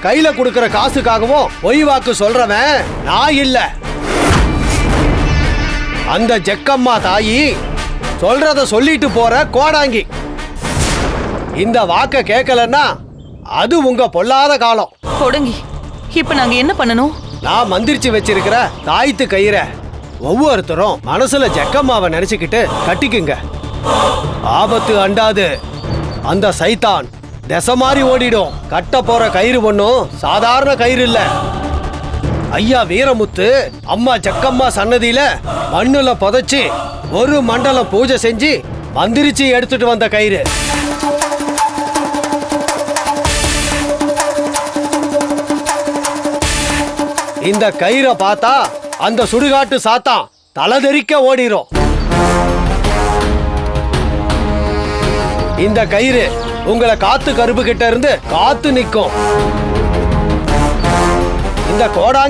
கையில கொடுக்கிற காசுக்காகவும் பொய் வாக்கு சொல்றவன் நான் இல்ல. அந்த ஜக்கம்மா தாயி சொல்றத சொல்லிட்டு போற கோடாங்கி. இந்த வாக்க கேட்கலன்னா அது உங்க பொல்லாத காலம். கோடங்கி, இப்ப நாங்க என்ன பண்ணணும்? நான் மந்திரிச்சு வச்சிருக்கிற தாயத்து கயிறை ஒவ்வொருத்தரும் மனசுல ஜக்கம்மாவை நினைச்சுக்கிட்டு கட்டிக்குங்க. ஆபத்து அண்டாது. அந்த சைத்தான் திசை மாறி ஓடிடும். கட்ட போற கயிறு ஒண்ணும் சாதாரண கயிறு இல்ல. ஐயா வீரமுத்து அம்மா ஜக்கம்மா சன்னதியில மண்ணுல புதைச்சு ஒரு மண்டலம் பூஜை செஞ்சு மந்திரிச்சு எடுத்துட்டு வந்த கயிறு. இந்த கயிறை பார்த்தா அந்த சுடுகாட்டு சாத்தான் தலதெறிக்க ஓடிரும். இந்த கயிறு உங்களை காத்து கருப்பு கிட்ட இருந்து காத்து நிற்கும். இந்த கோடாங்கி